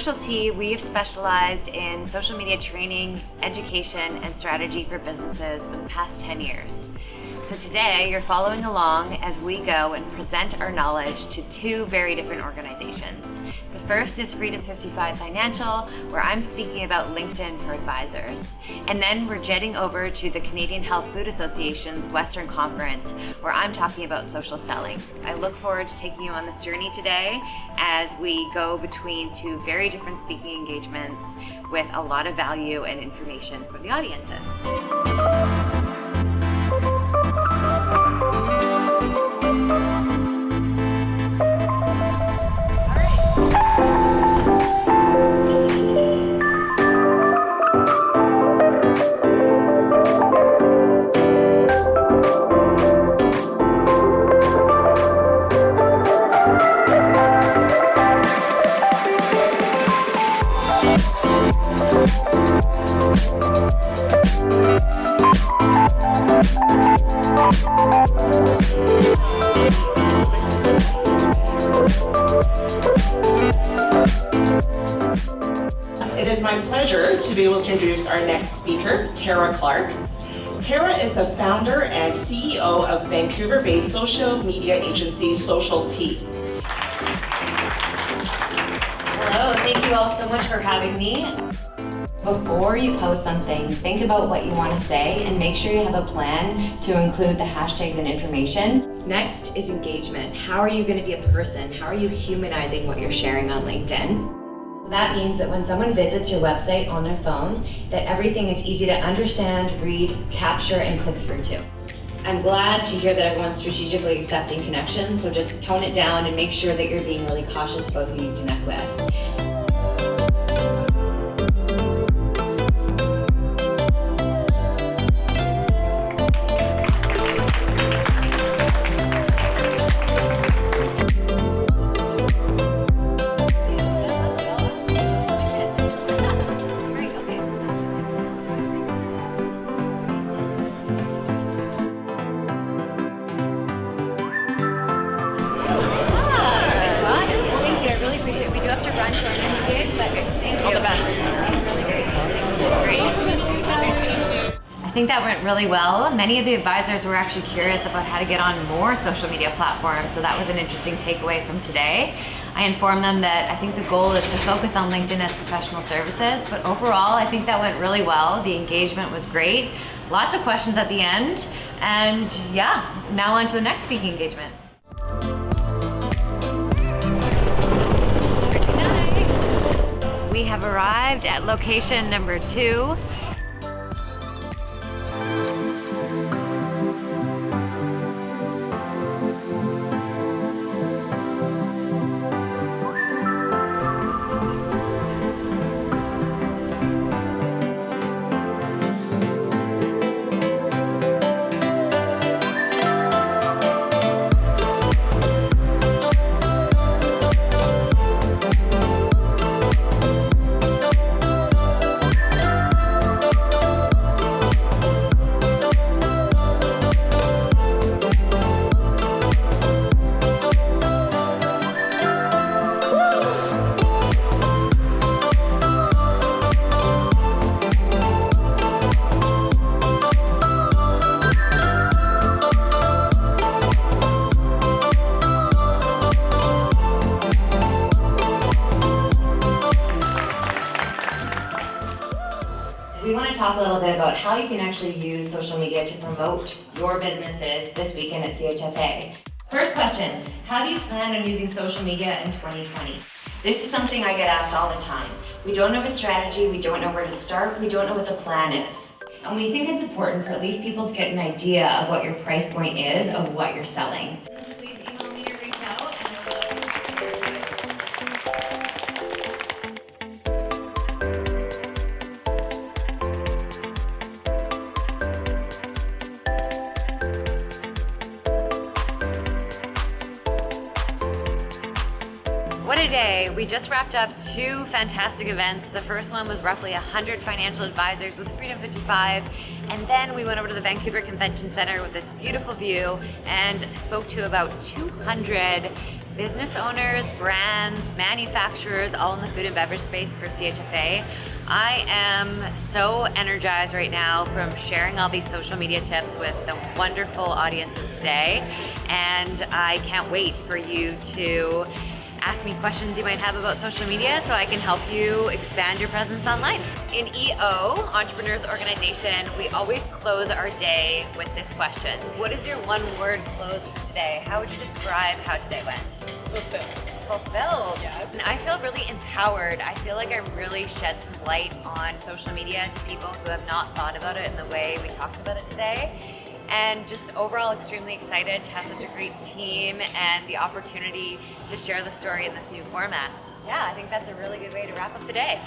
Social Tea, we've specialized in social media training, education, and strategy for businesses for the past 10 years. So today, you're following along as we go and present our knowledge to two very different organizations. The first is Freedom 55 Financial, where I'm speaking about LinkedIn for advisors. And then we're jetting over to the Canadian Health Food Association's Western Conference, where I'm talking about social selling. I look forward to taking you on this journey today as we go between two very different speaking engagements with a lot of value and information for the audiences. It is my pleasure to be able to introduce our next speaker, Tara Clark. Tara is the founder and CEO of Vancouver-based social media agency Social Tea. Hello, thank you all so much for having me. Before you post something, think about what you want to say and make sure you have a plan to include the hashtags and information. Next is engagement. How are you going to be a person? How are you humanizing what you're sharing on LinkedIn? That means that when someone visits your website on their phone, that everything is easy to understand, read, capture, and click through to. I'm glad to hear that everyone's strategically accepting connections, so just tone it down and make sure that you're being really cautious about who you connect with. I think that went really well. Many of the advisors were actually curious about how to get on more social media platforms, so that was an interesting takeaway from today. I informed them that I think the goal is to focus on LinkedIn as professional services, but overall I think that went really well. The engagement was great. Lots of questions at the end, and yeah, now on to the next speaking engagement. We have arrived at location number 2. We want to talk a little bit about how you can actually use social media to promote your businesses this weekend at CHFA. First question, how do you plan on using social media in 2020? This is something I get asked all the time. We don't have a strategy, we don't know where to start, we don't know what the plan is. And we think it's important for at least people to get an idea of what your price point is of what you're selling. Please email me or reach out. What a today, we just wrapped up 2 fantastic events. The first one was roughly 100 financial advisors with Freedom 55, and then we went over to the Vancouver Convention Center with this beautiful view and spoke to about 200 business owners, brands, manufacturers, all in the food and beverage space for CHFA. I am so energized right now from sharing all these social media tips with the wonderful audiences today, and I can't wait for you to ask me questions you might have about social media so I can help you expand your presence online. In EO, Entrepreneurs Organization, we always close our day with this question. What is your one-word close for today? How would you describe how today went? Fulfilled. Yes. And I feel really empowered. I feel like I really shed some light on social media to people who have not thought about it in the way we talked about it today. And just overall extremely excited to have such a great team and the opportunity to share the story in this new format. Yeah, I think that's a really good way to wrap up the day.